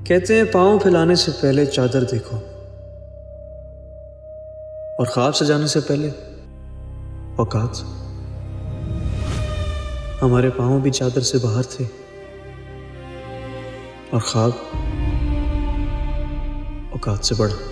कहते हैं पाँव फैलाने से पहले चादर देखो और ख्वाब सजाने से पहले औकात। हमारे पाँव भी चादर से बाहर थे और ख्वाब औकात से बढ़ा।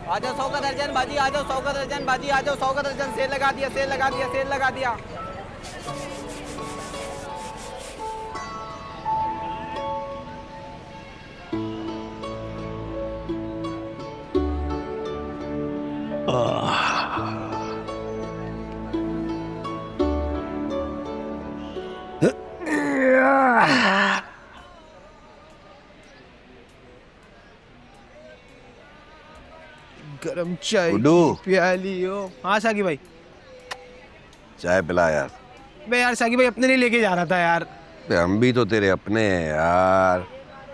आ जाओ 100 का दर्जन भाजी, आ जाओ 100 का दर्जन भाजी, आ जाओ 100 का दर्जन। सेल लगा दिया, सेल लगा दिया, सेल लगा दिया। गरम चाय प्याली हो। हाँ साकी भाई, चाय पिला यार। बे यार साकी भाई अपने लिए लेके जा रहा था यार। हम भी तो तेरे अपने हैं यार।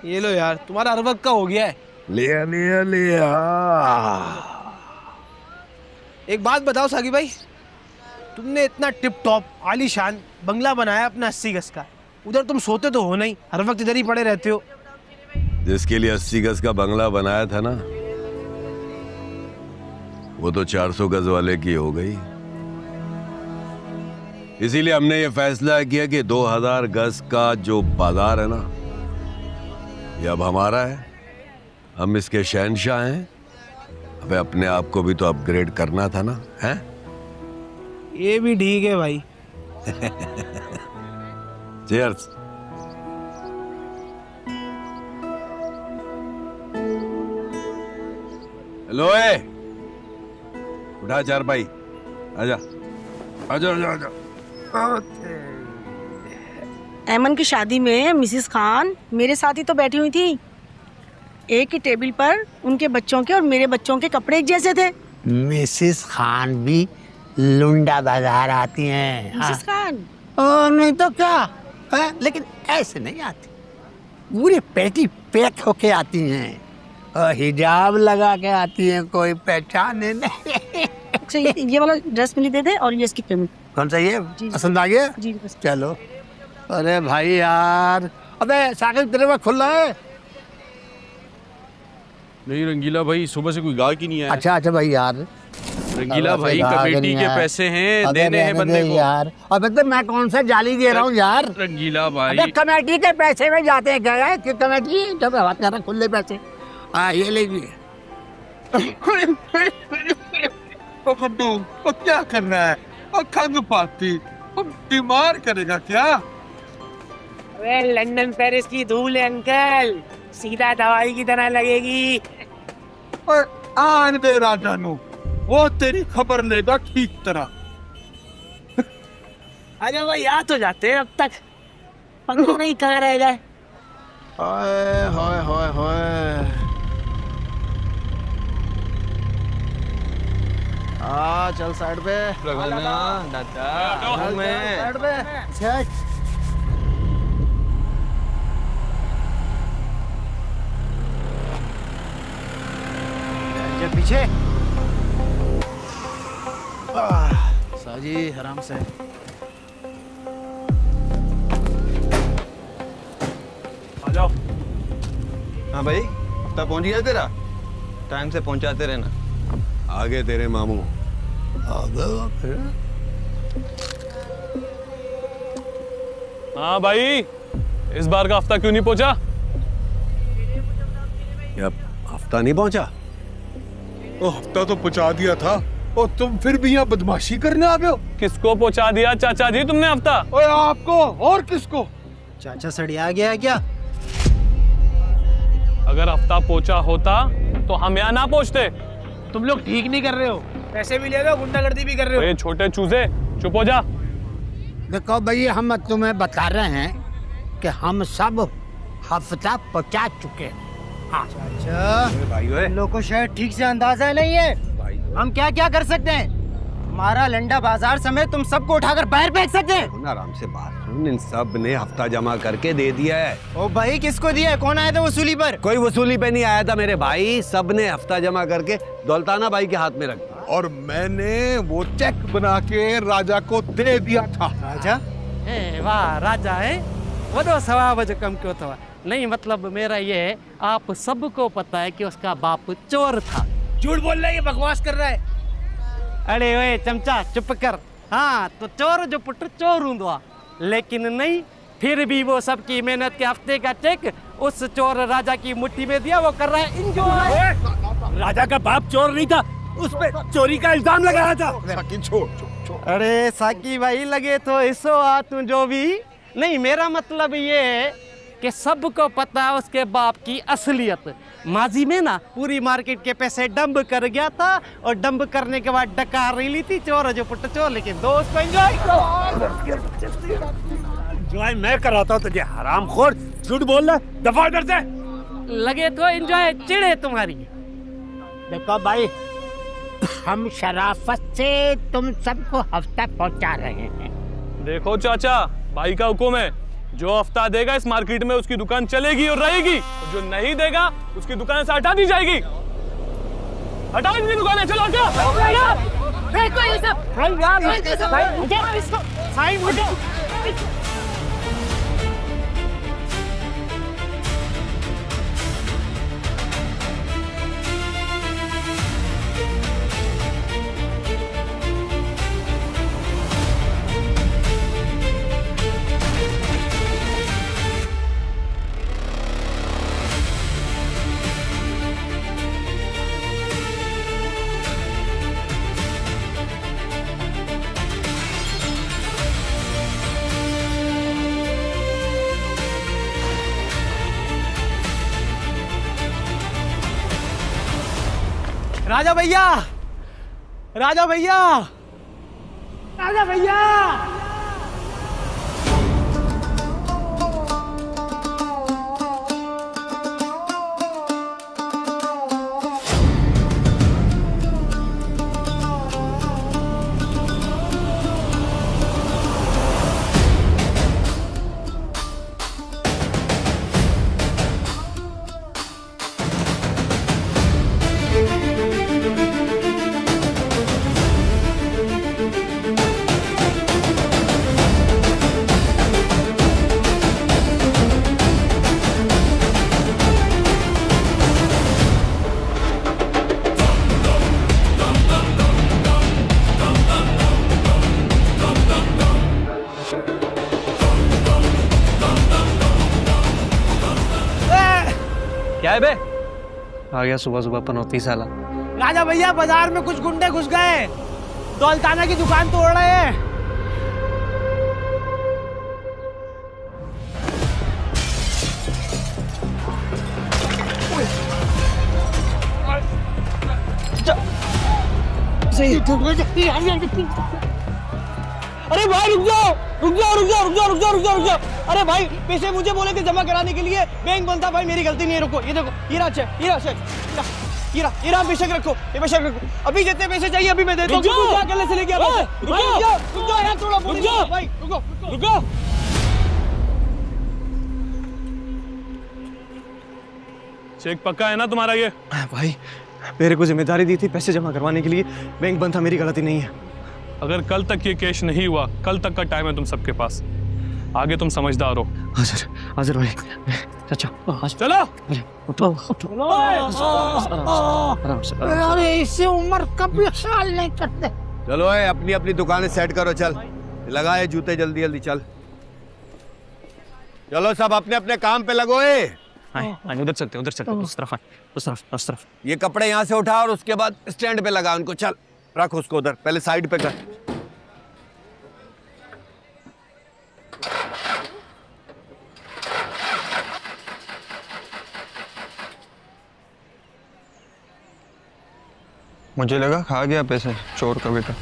ये लो यार, तुम्हारा हर वक्त का हो गया है। लिया लिया लिया। एक बात बताओ साकी भाई, तुमने इतना टिप टॉप आलीशान बंगला बनाया अपना 80 गज का, उधर तुम सोते तो हो नहीं, हर वक्त इधर ही पड़े रहते हो। जिसके लिए 80 गज का बंगला बनाया था ना, वो तो 400 गज वाले की हो गई। इसीलिए हमने ये फैसला किया कि 2000 गज का जो बाजार है ना, ये अब हमारा है। हम इसके शहंशाह हैं। अबे अपने आप को भी तो अपग्रेड करना था ना, हैं? ये भी ठीक है भाई। चीयर्स। हेलो ए, उठा चार भाई, आजा आजा आजा आजा। ऐमन की शादी में मिसिस खान मेरे साथ ही तो बैठी हुई थी। एक ही टेबल पर उनके बच्चों के और मेरे बच्चों के कपड़े एक जैसे थे। मिसिस खान भी लुंडा बाजार आती हैं। मिसिस खान? और नहीं तो क्या है? लेकिन ऐसे नहीं आती, पूरे पेटी पैक होके आती हैं और हिजाब लगा के आती हैं, कोई पहचाने नहीं। अच्छा ये वाला ड्रेस मिली दे दे और ये इसकी पेमेंट। कौन सा ये पसंद आ गया? जी बस। चलो। अरे भाई यार, अबे साकिब तेरे पास खुला है? नहीं रंगीला भाई, सुबह से कोई गाहक ही नहीं आया। अच्छा अच्छा भाई यार, रंगीला भाई कमेटी के पैसे हैं, देने हैं बंदे को यार। अबे तो मैं कौन सा जाली दे रहा हूँ यार? रंगीला भाई, अबे कमेटी के पैसे में जाते हैं क्या? कि कमेटी जब बात कर रहा खुले पैसे। हाँ ये लीजिए। क्या करना है? खंग पाती बीमार करेगा क्या? अरे लंदन पेरिस की धूल है अंकल, सीधा दवाई की तरह लगेगी। आन दे राजा नु, वो तेरी खबर लेगा ठीक तरह। अरे वो याद तो जाते हैं अब तक, पंखा नहीं कहाँ रह जाए। हाय हाय हाय हाय। चल साइड पे दादा, साइड पे पीछे। साजी आराम से। आ जाओ। हाँ भाई, हफ्ता पहुंच गया तेरा? टाइम से पहुंचाते रहना। आगे तेरे मामू। हाँ भाई, इस बार का हफ्ता क्यों नहीं पहुंचा? क्या हफ्ता नहीं पहुंचा? वो हफ्ता तो पहुंचा दिया था, और तुम फिर भी यहाँ बदमाशी करने आ गए हो? किसको पहुंचा दिया चाचा जी तुमने हफ्ता? ओए आपको और किसको? चाचा सड़िया गया है क्या? अगर हफ्ता पहुंचा होता तो हम यहाँ ना पहुंचते। तुम लोग ठीक नहीं कर रहे हो, पैसे भी ले रहे हो, गुंडागर्दी भी कर रहे हो। ये छोटे चूजे चुप हो जा। देखो भाई, हम तुम्हें बता रहे हैं कि हम सब हफ्ता पहुंचा चुके हैं। हाँ चाचा, लोगों को शायद ठीक से अंदाजा नहीं है हम क्या क्या कर सकते हैं। हमारा लंडा बाजार समेत तुम सबको उठाकर बाहर फेंक सकते हैं। आराम से बात सुन, इन सब ने हफ्ता जमा करके दे दिया है। ओ भाई, किसको दिया है? कौन आया था वसूली पर? कोई वसूली पे नहीं आया था मेरे भाई, सब ने हफ्ता जमा करके दौलताना भाई के हाथ में रख दिया। और मैंने वो चेक बना के राजा को दे दिया था। राजा? वाह राजा है वो तो सवाब जो कम क्यों था। नहीं मतलब मेरा ये है, आप सबको पता है कि उसका बाप चोर था। झूठ बोल रहा है, ये बकवास कर रहा है। अरे ओए चमचा चुप कर। हाँ तो चोर जो पुत्र चोर हूंदो, लेकिन नहीं, फिर भी वो सबकी मेहनत के हफ्ते का चेक उस चोर राजा की मुट्ठी में दिया। वो कर रहा है एंजॉय। राजा का बाप चोर नहीं था, उस पे चोरी का इल्जाम लगाया था। छोड़। अरे साकी भाई, लगे तो इसो आ तू जो भी नहीं। मेरा मतलब ये है कि सबको पता है उसके बाप की असलियत। माजी में ना पूरी मार्केट के पैसे डंब कर गया था, और डंब करने के बाद डकार रही ली थी चोर जो पुट चोर। लेकिन दोस्त को एंजॉय मैं कराता हूँ तुझे, हरामखोर। झूठ बोल रहा है, दफा इधर से। लगे तो एंजॉय चिड़े तुम्हारी। देखो भाई, हम शराफत से तुम सबको हफ्ता पहुंचा रहे हैं। देखो चाचा, भाई का हुक्म है, जो हफ्ता देगा इस मार्केट में उसकी दुकान चलेगी और रहेगी, और जो नहीं देगा उसकी दुकान से हटा दी जाएगी। हटा दी दुकान, चलो राजा भैया, राजा भैया, राजा भैया। क्या है बे? आ गया सुबह सुबह पनौती साला। राजा भैया, बाजार में कुछ गुंडे घुस गए, दौलताना की दुकान तोड़ रहे हैं। अरे भाई रुक जाओ, रुक जाओ, रुक जाओ, रुक जाओ, रुक जाओ, रुक जाओ, रुक जाओ। अरे भाई, पैसे मुझे बोले थे जमा कराने के लिए, बैंक बंद था भाई, मेरी गलती नहीं है। रुको, ये देखो, हीरा चेक, हीरा चेक, हीरा हीरा बेशक रखो, ये बेशक रखो। अभी जितने पैसे चाहिए अभी मैं देता हूँ। अकेले से लेके आओ। रुक जाओ यार, थोड़ा रुक जाओ भाई, रुको, रुको। चेक पक्का है ना तुम्हारा? ये भाई, मेरे को जिम्मेदारी दी थी पैसे जमा करवाने के लिए, बैंक बंद था, मेरी गलती नहीं है। अगर कल तक ये कैश नहीं हुआ, कल तक का टाइम है तुम सबके पास। आगे तुम समझदार हो। हाजिर, हाजिर भाई। चाचा, चलो। उठो, उठो। आराम से। अरे इससे उम्र कभी ख्याल नहीं करते। चलो अपनी अपनी दुकानें सेट करो, चल लगाए जूते, जल्दी जल्दी चल। चलो सब अपने अपने काम पे लगो। उधर चलते, उधर चलते, उस तरफ, उस तरफ, उस तरफ। ये कपड़े यहाँ से उठा और उसके बाद स्टैंड पे लगा उनको, चल। रख उसको उधर, पहले साइड पे कर। मुझे लगा खा गया पैसे, चोर का बेटा।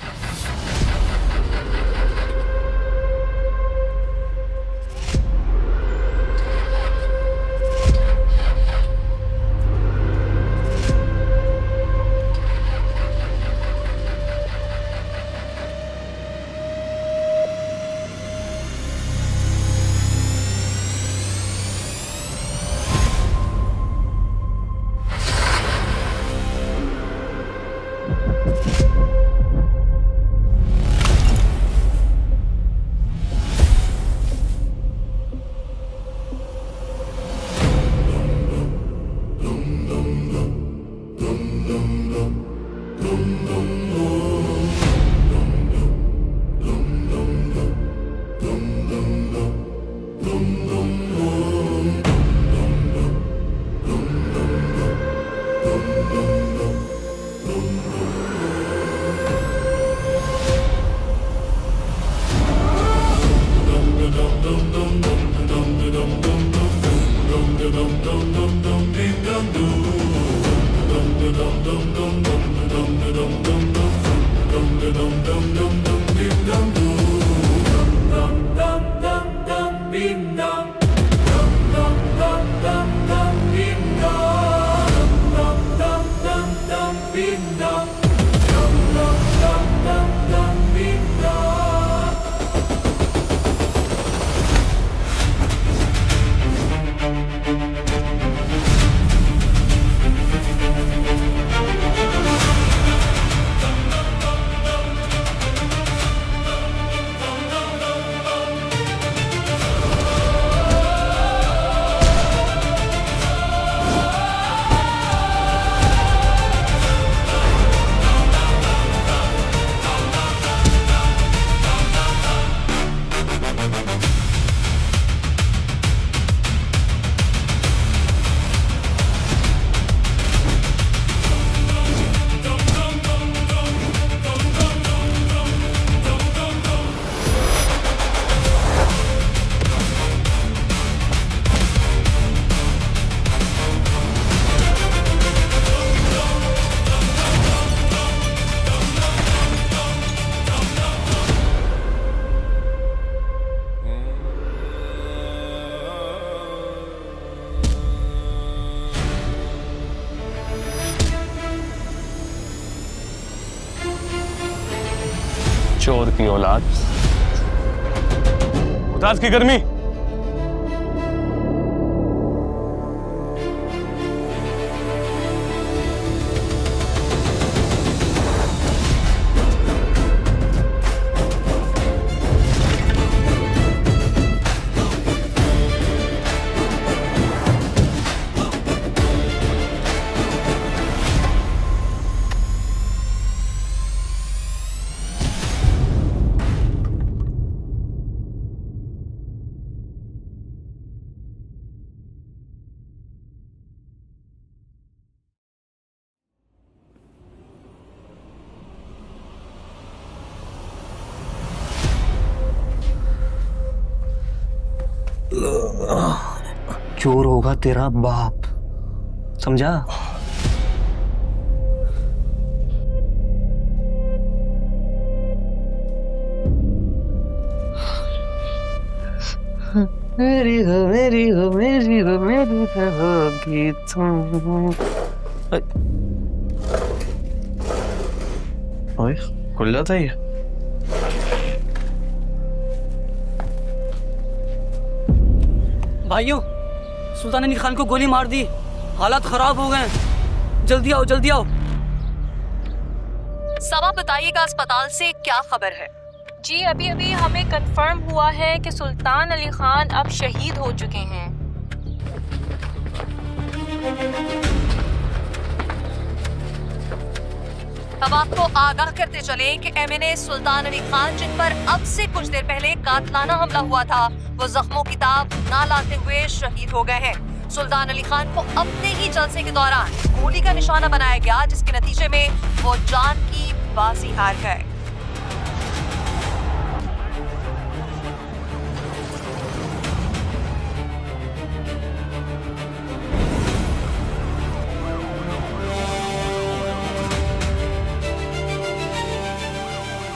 चोर की औलाद, उतार की गर्मी। चोर होगा तेरा बाप, समझा? मेरी हो मेरी हो मेरी हो मेरी होगी तुम। ओए खुल जाता है ये। भाइयों, सुल्तान अली खान को गोली मार दी, हालात खराब हो गए, जल्दी आओ जल्दी आओ। सब आप बताइएगा अस्पताल से क्या खबर है? जी अभी अभी हमें कंफर्म हुआ है कि सुल्तान अली खान अब शहीद हो चुके हैं। अब आपको आगाह करते चले कि एमएनए सुल्तान अली खान, जिन पर अब से कुछ देर पहले कातलाना हमला हुआ था, वो जख्मों की ताब ना लाते हुए शहीद हो गए हैं। सुल्तान अली खान को अपने ही जलसे के दौरान गोली का निशाना बनाया गया, जिसके नतीजे में वो जान की बाजी हार गए।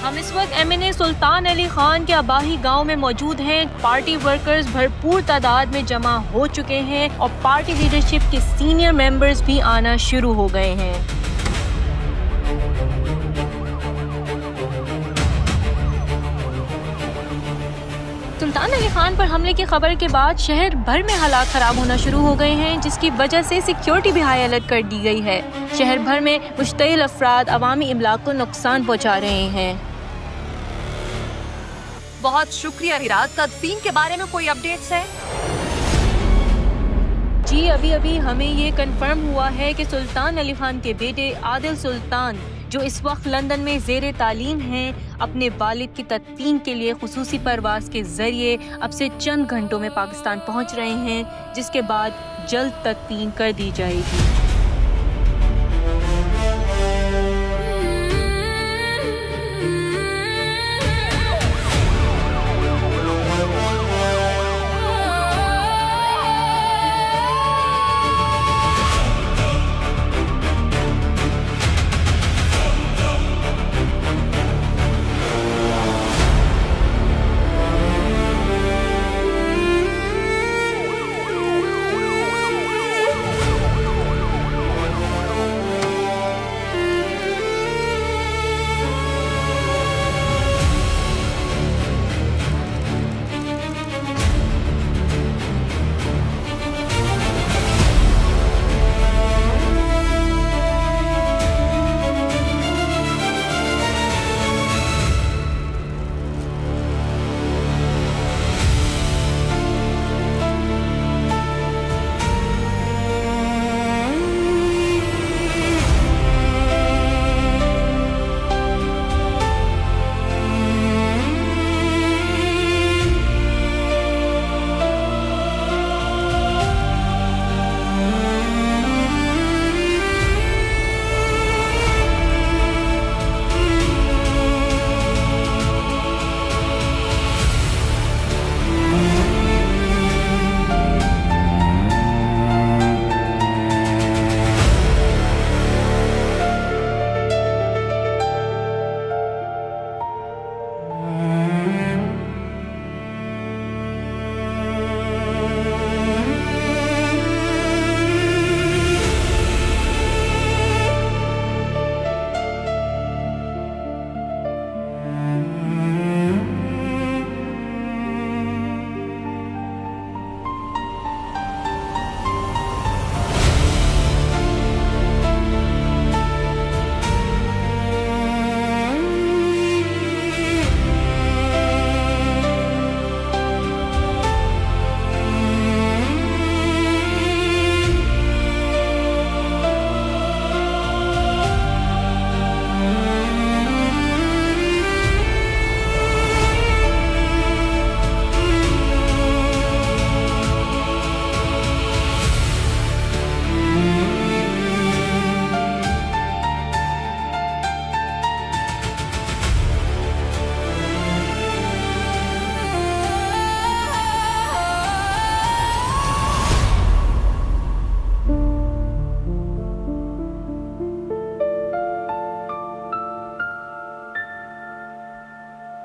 हम इस वक्त एमएनए सुल्तान अली खान के अबाही गांव में मौजूद हैं। पार्टी वर्कर्स भरपूर तादाद में जमा हो चुके हैं और पार्टी लीडरशिप के सीनियर मेंबर्स भी आना शुरू हो गए हैं। सुल्तान अली खान पर हमले की खबर के बाद शहर भर में हालात खराब होना शुरू हो गए हैं, जिसकी वजह से सिक्योरिटी भी हाई अलर्ट कर दी गई है। शहर भर में मुश्तइल अफराद अवामी इमलाक को नुकसान पहुंचा रहे हैं। बहुत शुक्रिया हिरा। तदफीन के बारे में कोई अपडेट्स है? जी अभी हमें ये कंफर्म हुआ है कि सुल्तान अली खान के बेटे आदिल सुल्तान, जो इस वक्त लंदन में ज़ेरे तालीम हैं, अपने वालिद की तदफीन के लिए खुसूसी परवाज के जरिए अब से चंद घंटों में पाकिस्तान पहुंच रहे हैं, जिसके बाद जल्द तदफीन कर दी जाएगी।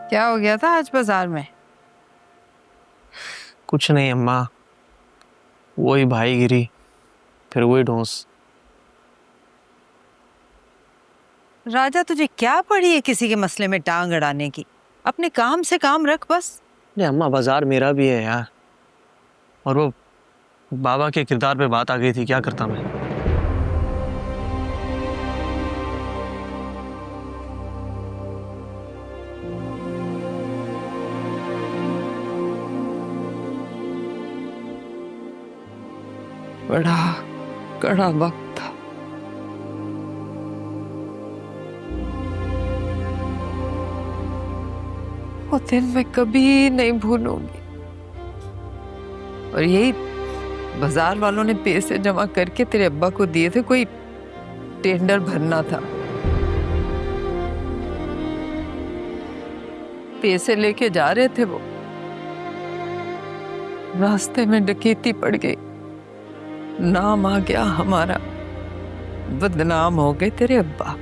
क्या हो गया था आज बाजार में? कुछ नहीं अम्मा, वही भाईगिरी, फिर वही ढोंस। राजा, तुझे क्या पड़ी है किसी के मसले में टांग अड़ाने की? अपने काम से काम रख बस। नहीं अम्मा, बाजार मेरा भी है यार। और वो बाबा के किरदार पे बात आ गई थी, क्या करता मैं। बड़ा कड़ा वक्त था। वो दिन मैं कभी नहीं भूलूंगी। और बाजार वालों ने पैसे जमा करके तेरे अब्बा को दिए थे, कोई टेंडर भरना था। पैसे लेके जा रहे थे वो, रास्ते में डकैती पड़ गई, नाम आ गया हमारा, बदनाम हो गए तेरे अब्बा।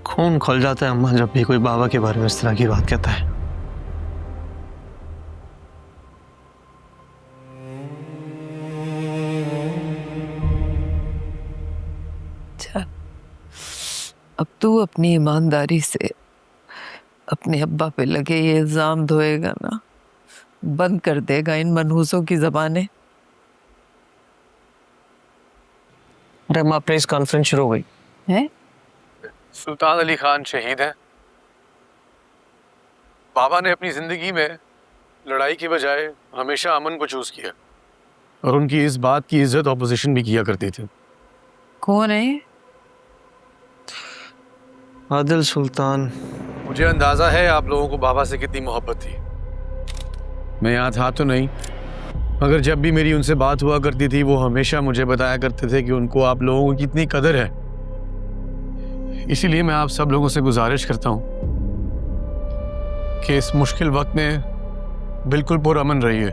खून खोल जाता है अम्मा जब भी कोई बाबा के बारे में इस तरह की बात कहता है। अच्छा, अब तू अपनी ईमानदारी से अपने अब्बा पे लगे ये इल्जाम धोएगा ना, बंद कर देगा इन मनहूसों की जबानें। अरे अम्मा, प्रेस कॉन्फ्रेंस शुरू हो गई है। सुल्तान अली खान शहीद हैं। बाबा ने अपनी जिंदगी में लड़ाई की बजाय हमेशा अमन को चूज किया और उनकी इस बात की इज्जत ऑपोजिशन भी किया करती थी। कौन है? आदिल सुल्तान। मुझे अंदाजा है आप लोगों को बाबा से कितनी मोहब्बत थी। मैं यहाँ था तो नहीं, मगर जब भी मेरी उनसे बात हुआ करती थी वो हमेशा मुझे बताया करते थे कि उनको आप लोगों की कितनी कदर है। इसीलिए मैं आप सब लोगों से गुजारिश करता हूँ कि इस मुश्किल वक्त में बिल्कुल पुरअमन रहिए।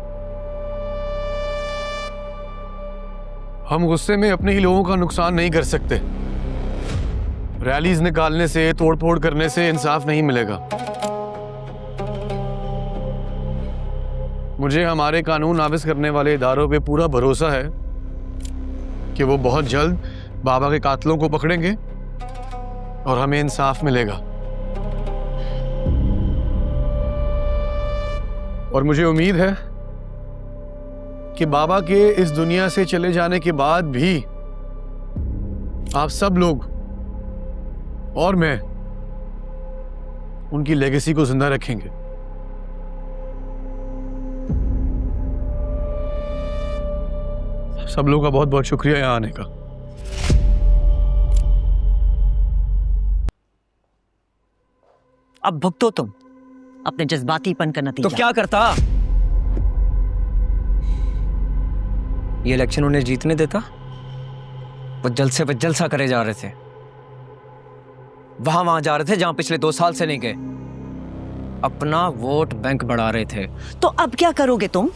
हम गुस्से में अपने ही लोगों का नुकसान नहीं कर सकते। रैलीज निकालने से, तोड़ फोड़ करने से इंसाफ नहीं मिलेगा। मुझे हमारे कानून नाफिज करने वाले इदारों पे पूरा भरोसा है कि वो बहुत जल्द बाबा के कातिलों को पकड़ेंगे और हमें इंसाफ मिलेगा। और मुझे उम्मीद है कि बाबा के इस दुनिया से चले जाने के बाद भी आप सब लोग और मैं उनकी लेगेसी को जिंदा रखेंगे। सब लोगों का बहुत बहुत शुक्रिया यहाँ आने का। अब भुगतो तुम अपने जज्बातीपन का नतीजा। तो क्या करता? ये इलेक्शन उन्हें जीतने देता? वो जलसे पे जलसा करे जा रहे थे, वहां जा रहे थे जहां पिछले 2 साल से नहीं गए, अपना वोट बैंक बढ़ा रहे थे। तो अब क्या करोगे तुम?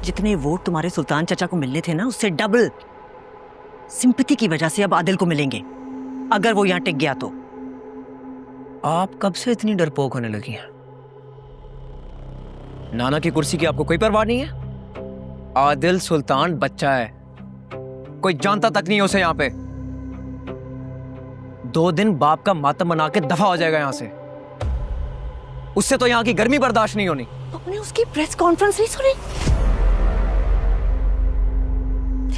जितने वोट तुम्हारे सुल्तान चाचा को मिलने थे ना, उससे डबल सिंपैथी की वजह से अब आदिल को मिलेंगे, अगर वो यहां टिक गया तो। आप कब से इतनी डरपोक होने लगी हैं? नाना की कुर्सी की आपको कोई परवाह नहीं है? आदिल सुल्तान बच्चा है, कोई जानता तक नहीं है उसे। यहां पे 2 दिन बाप का मातम मना के दफा हो जाएगा यहां से। उससे तो यहां की गर्मी बर्दाश्त नहीं होनी। तुमने उसकी प्रेस कॉन्फ्रेंस नहीं सुनी?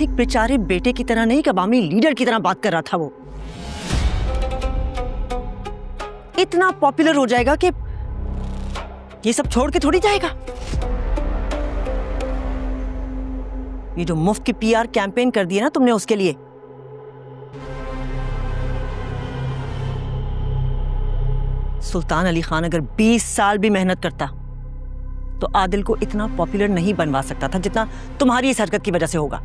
एक बेचारे बेटे की तरह नहीं, कबामी लीडर की तरह बात कर रहा था वो। इतना पॉपुलर हो जाएगा कि ये सब छोड़ के थोड़ी जाएगा। ये जो मुफ्त की पीआर कैंपेन कर दिया ना तुमने उसके लिए, सुल्तान अली खान अगर 20 साल भी मेहनत करता तो आदिल को इतना पॉपुलर नहीं बनवा सकता था जितना तुम्हारी इस हरकत की वजह से होगा।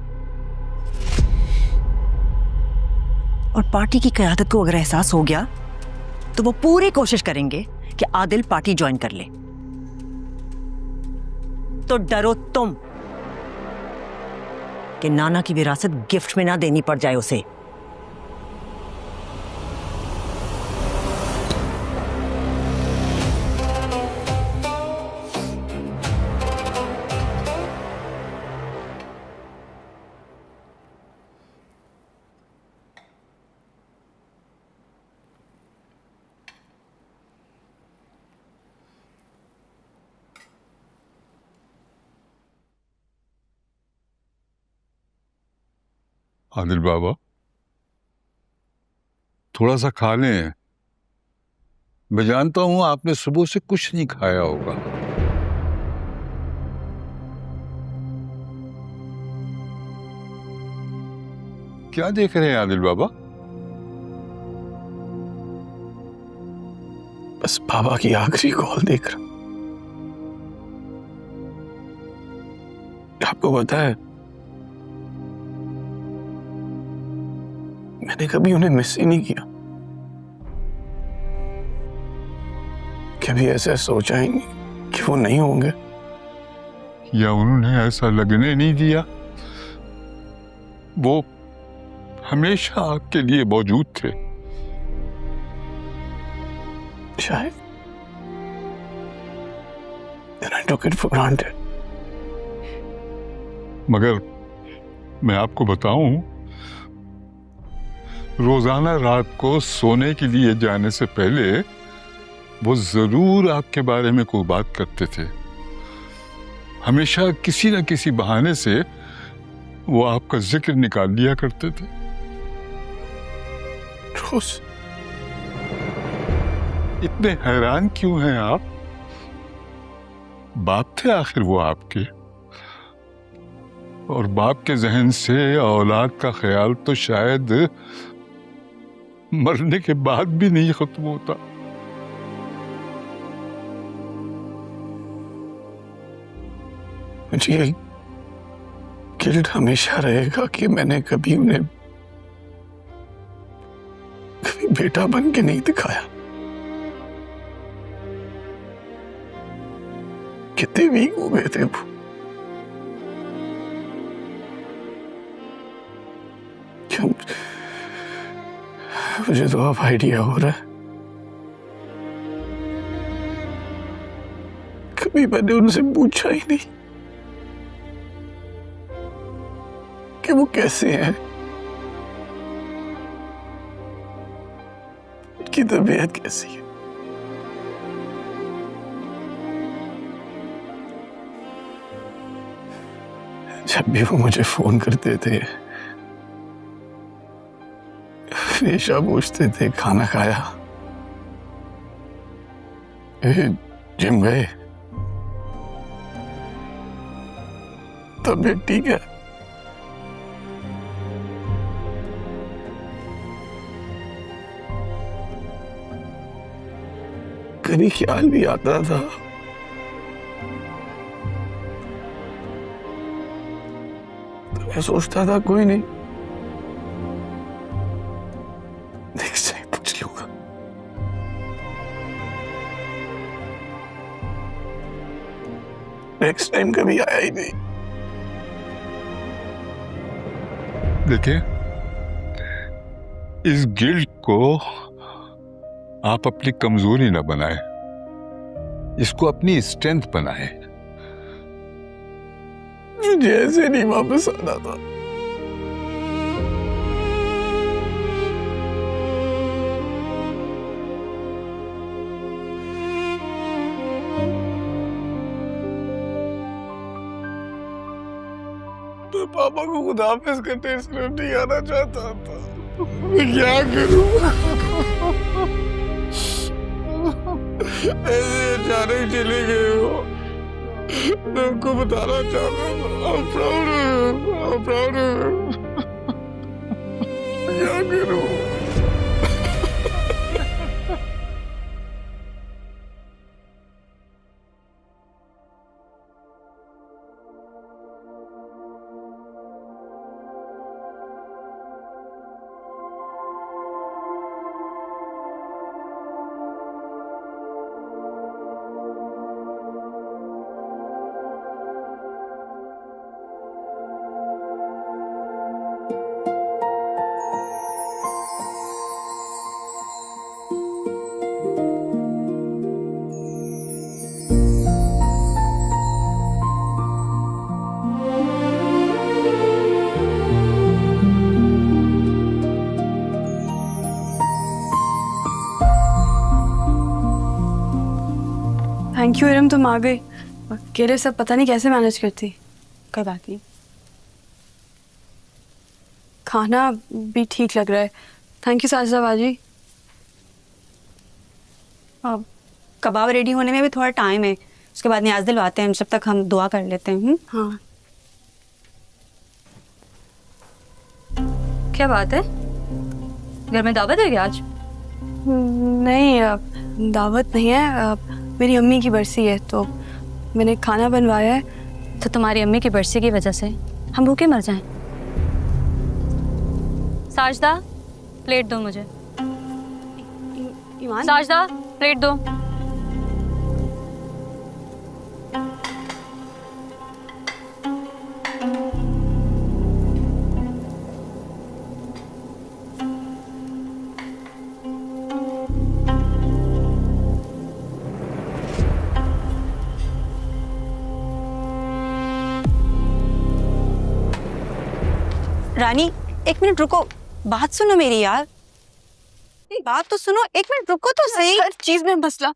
और पार्टी की क़यादत को अगर एहसास हो गया तो वो पूरी कोशिश करेंगे कि आदिल पार्टी ज्वाइन कर ले। तो डरो तुम कि नाना की विरासत गिफ्ट में ना देनी पड़ जाए उसे। आदिल बाबा, थोड़ा सा खा लें। मैं जानता हूं आपने सुबह से कुछ नहीं खाया होगा। क्या देख रहे हैं आदिल बाबा? बस बाबा की आखिरी कॉल देख रहा। आपको पता है, मैंने कभी उन्हें मिस ही नहीं किया। कभी ऐसा सोचा ही नहीं कि वो नहीं होंगे। या उन्होंने ऐसा लगने नहीं दिया? वो हमेशा आपके लिए मौजूद थे। शायद I took it for granted. मगर मैं आपको बताऊं, रोजाना रात को सोने के लिए जाने से पहले वो जरूर आपके बारे में कोई बात करते थे। हमेशा किसी न किसी बहाने से वो आपका जिक्र निकाल लिया करते थे। रोज। इतने हैरान क्यों हैं आप? बाप थे आखिर वो आपके, और बाप के जहन से औलाद का ख्याल तो शायद मरने के बाद भी नहीं खत्म होता। मुझे ये गिल्ट हमेशा रहेगा कि मैंने कभी उन्हें कभी बेटा बन के नहीं दिखाया। कितने वीक हो गए थे वो। क्यों मुझे तो अब आइडिया हो रहा है, कभी मैंने उनसे पूछा ही नहीं कि वो कैसे हैं, उनकी तबीयत कैसी है। जब भी वो मुझे फोन करते थे हमेशा पूछते थे खाना खाया, जिम गए, तबीयत ठीक है। कभी ख्याल भी आता था तो मैं सोचता था कोई नहीं, नेक्स्ट टाइम पूछ लूंगा। नेक्स्ट टाइम कभी आया ही नहीं। देखिए, इस गिल्ट को आप अपनी कमजोरी ना बनाएं, इसको अपनी स्ट्रेंथ बनाएं। मुझे ऐसे नहीं वापस आना था। मैं पापा को खुद हाफिज करने सिर्फ नहीं आना चाहता था। मैं क्या करूं? ऐसे अचानक चले गए हो। मैं उनको बताना चाहता था। I'm proud of you. I'm proud of you. क्या करूं? थैंक यू इरम, तुम आ गई। अकेले सब पता नहीं कैसे मैनेज करती। कोई बात नहीं, खाना भी ठीक लग रहा है। थैंक यू साजिदा बाजी। अब कबाब रेडी होने में भी थोड़ा टाइम है, उसके बाद न्याज दिलवाते हैं, जब तक हम दुआ कर लेते हैं। हाँ। क्या बात है, घर में दावत है क्या आज? नहीं, दावत नहीं है। मेरी अम्मी की बरसी है तो मैंने खाना बनवाया है, तो तुम्हारी अम्मी की बरसी की वजह से हम भूखे मर जाएं। साजदा, प्लेट दो मुझे। साजदा, प्लेट दो। रानी, एक मिनट रुको, बात सुनो मेरी यार। बात तो सुनो, एक मिनट रुको तो सही। हर चीज में मसला,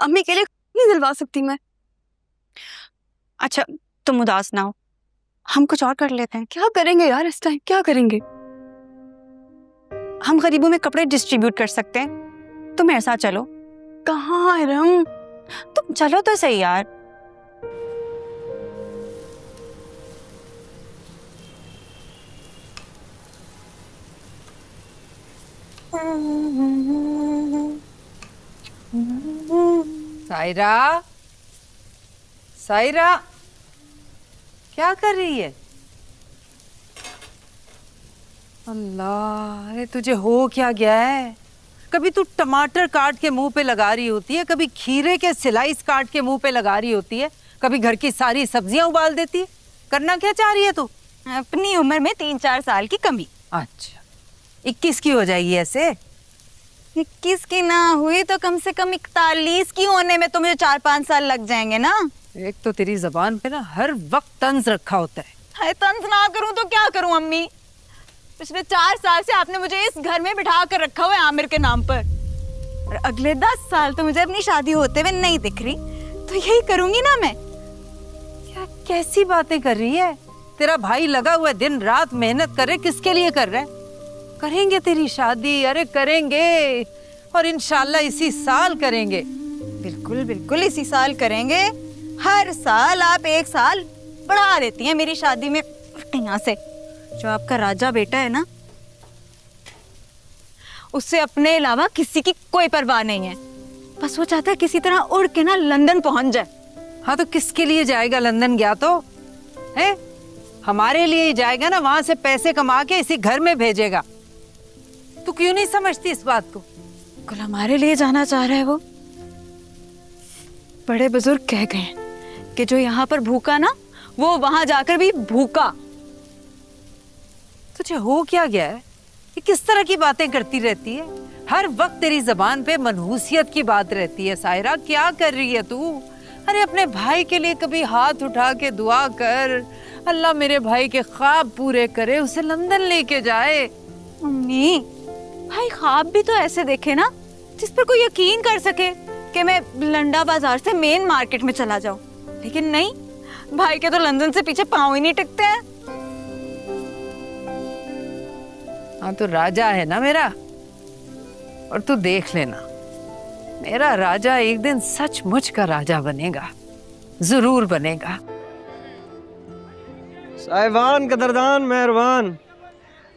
अम्मी के लिए नहीं दिलवा सकती मैं। अच्छा तुम उदास ना हो, हम कुछ और कर लेते हैं। क्या करेंगे यार इस टाइम, क्या करेंगे? हम गरीबों में कपड़े डिस्ट्रीब्यूट कर सकते हैं, तुम मेरे साथ चलो। कहाँ है रम? तुम चलो तो सही यार। सायरा, सायरा, क्या कर रही है? अल्लाह, अरे तुझे हो क्या गया है? कभी तू टमाटर काट के मुंह पे लगा रही होती है, कभी खीरे के स्लाइस काट के मुंह पे लगा रही होती है, कभी घर की सारी सब्जियां उबाल देती है। करना क्या चाह रही है तू? अपनी उम्र में 3-4 साल की कमी। अच्छा, 21 की हो जाएगी ऐसे? 21 की ना हुई तो कम से कम 41 की होने में तो मुझे 4-5 साल लग जाएंगे ना। एक तो तेरी जबान पे ना हर वक्त तंज रखा होता है। हाय, तंज ना करूं तो क्या करूं अम्मी? पिछले 4 साल से आपने मुझे इस घर में बिठा कर रखा हुआ है आमिर के नाम पर, और अगले 10 साल तो मुझे अपनी शादी होते हुए नहीं दिख रही, तो यही करूंगी ना मैं। क्या कैसी बातें कर रही है? तेरा भाई लगा हुआ दिन रात मेहनत कर रहे, किसके लिए कर रहा है? करेंगे तेरी शादी, अरे करेंगे, और इंशाल्लाह इसी साल करेंगे। बिल्कुल बिल्कुल इसी साल करेंगे। हर साल आप 1 साल बढ़ा देती हैं मेरी शादी में। यहाँ से जो आपका राजा बेटा है ना, उससे अपने अलावा किसी की कोई परवाह नहीं है। बस वो चाहता है किसी तरह उड़ के ना लंदन पहुंच जाए। हाँ तो किसके लिए जाएगा लंदन? गया तो है हमारे लिए ही जाएगा ना, वहां से पैसे कमा के इसी घर में भेजेगा। तू क्यों नहीं समझती इस बात को? कुल हमारे लिए जाना चाह रहा है वो। बड़े बुजुर्ग कह गए कि जो यहाँ पर भूखा ना, वो वहां जाकर भी भूखा। तुझे हो क्या गया है? ये किस तरह की बातें करती रहती है? हर वक्त तेरी जबान पे मनहूसियत की बात रहती है। सायरा, क्या कर रही है तू? अरे अपने भाई के लिए कभी हाथ उठा के दुआ कर, अल्लाह मेरे भाई के ख्वाब पूरे करे, उसे लंदन लेके जाए। मम्मी, भाई ख्वाब भी तो ऐसे देखे ना जिस पर कोई यकीन कर सके कि मैं लंडा बाजार से मेन मार्केट में चला जाऊं। लेकिन नहीं, भाई के तो लंदन से पीछे पांव ही नहीं टिकते हैं। हाँ तो राजा है ना मेरा, और तू देख लेना, मेरा राजा एक दिन सचमुच का राजा बनेगा, जरूर बनेगा। साहिबान, कदरदान, मेहरबान,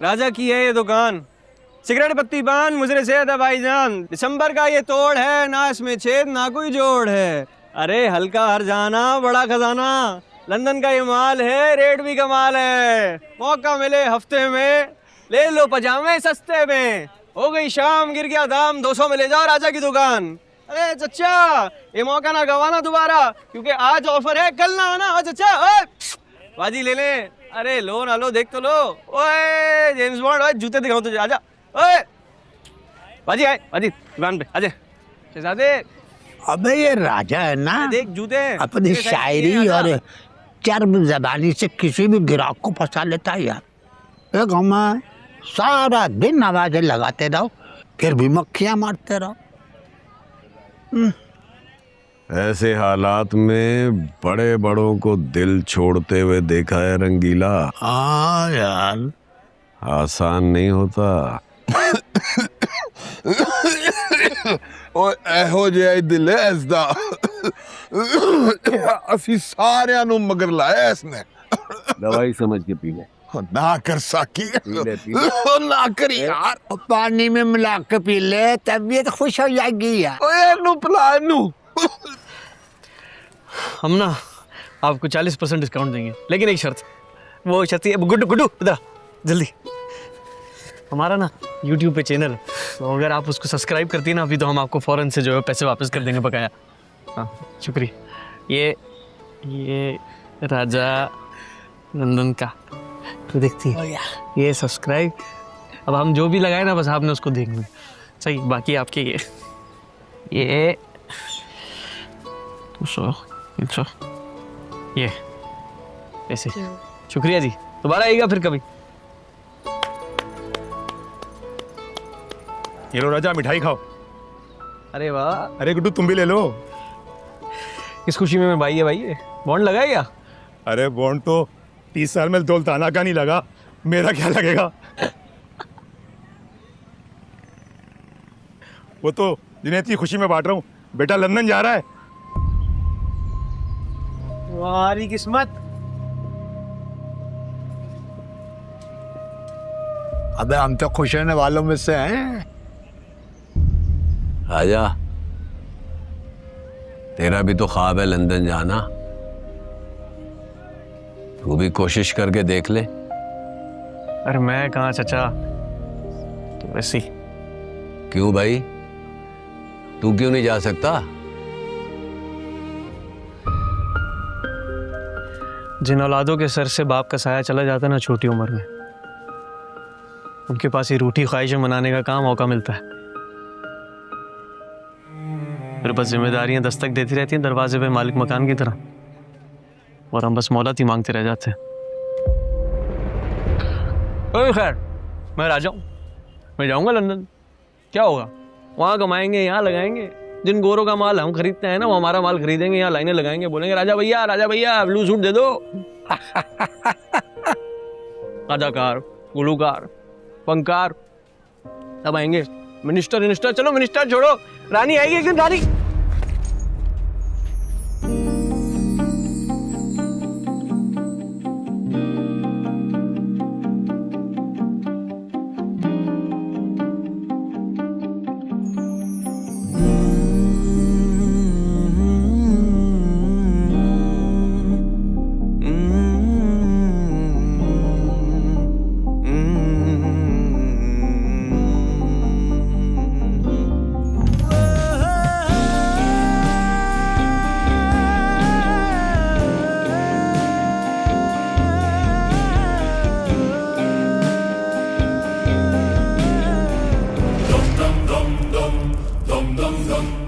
राजा की है ये दुकान। सिगरेट पत्ती पान मुजरे सेहत है भाईजान। दिसंबर का ये तोड़ है, ना इसमें छेद ना कोई जोड़ है। अरे हल्का हर जाना बड़ा खजाना, लंदन का ये माल है, रेट भी कमाल है। मौका मिले हफ्ते में ले लो पजामे सस्ते में। हो गई शाम, गिर गया दाम, 200 में ले जाओ राजा की दुकान। अरे चचा, ये मौका ना गवाना दोबारा, क्योंकि आज ऑफर है, कल ना आना। चचा बाजी ले ले। अरे लो ना लो, देख तो लो। ओए जेम्स बॉन्ड, जूते दिखाऊं तुझे, आजा। ओए बाजी आए, बाजी दुकान पे आजा। शहजादे, अबे ये राजा है ना, देख जूते अपनी शायरी और चर्म जबानी से किसी भी ग्राहक को फंसा लेता है यार। एक हम सारा दिन आवाजें लगाते रहो, फिर भी मक्खियां मारते रहो। ऐसे हालात में बड़े बड़ों को दिल छोड़ते हुए देखा है रंगीला। हाँ यार, आसान नहीं होता। और एहो जे दिल है इसदा असी सारियां नु मगर लाया इसने। दवाई समझ के पी ले। ना कर साकी, ना करी यार, पानी में मिला के पी ले, तबीयत खुश हो जाएगी यार। ओए नु पिला नु। हम ना आपको 40% डिस्काउंट देंगे, लेकिन एक शर्त। वो शर्त है, गुड्डू गुड्डू इधर जल्दी। हमारा ना YouTube पे चैनल है, तो अगर आप उसको सब्सक्राइब करती है ना अभी, तो हम आपको फ़ौरन से जो है पैसे वापस कर देंगे बकाया। हाँ शुक्रिया। ये राजा नंदन का तो देखती है, ये सब्सक्राइब। अब हम जो भी लगाए ना बस आपने उसको देखना सही, बाकी आपके ये 200 300 ये ऐसे। शुक्रिया जी, दोबारा आइएगा फिर कभी। ये लो राजा, मिठाई खाओ। अरे वाह। अरे गुड्डू तुम भी ले लो। इस खुशी में भाई है, भाई बॉन्ड लगाएगा। अरे बॉन्ड तो 30 साल में दौलताना का नहीं लगा, मेरा क्या लगेगा। वो तो जिन्हें इतनी खुशी में बांट रहा हूँ, बेटा लंदन जा रहा है। तुम्हारी किस्मत। अबे हम तो खुश होने वालों में से हैं। राजा, तेरा भी तो ख्वाब है लंदन जाना, तू भी कोशिश करके देख ले। अरे मैं कहाँ चचा, तो वैसे ही। क्यों भाई, तू क्यों नहीं जा सकता? जिन औलादों के सर से बाप का साया चला जाता है ना छोटी उम्र में, उनके पास ही रूठी ख्वाहिशें मनाने का काम मौका मिलता है। फिर बस जिम्मेदारियां दस्तक देती रहती हैं दरवाजे पे मालिक मकान की तरह, और हम बस मोहलत ही मांगते रह जाते हैं। खैर मैं राजा हूँ, मैं जाऊँगा लंदन, क्या होगा, वहाँ कमाएंगे, यहाँ लगाएंगे। जिन गोरों का माल हम खरीदते हैं ना, वो हमारा माल खरीदेंगे, यहाँ लाइनें लगाएंगे, बोलेंगे राजा भैया ब्लू सूट दे दो। अदाकार, गुलूकार, फनकार सब आएंगे। मिनिस्टर, चलो मिनिस्टर छोड़ो, रानी आएगी एक दिन। रानी dum dum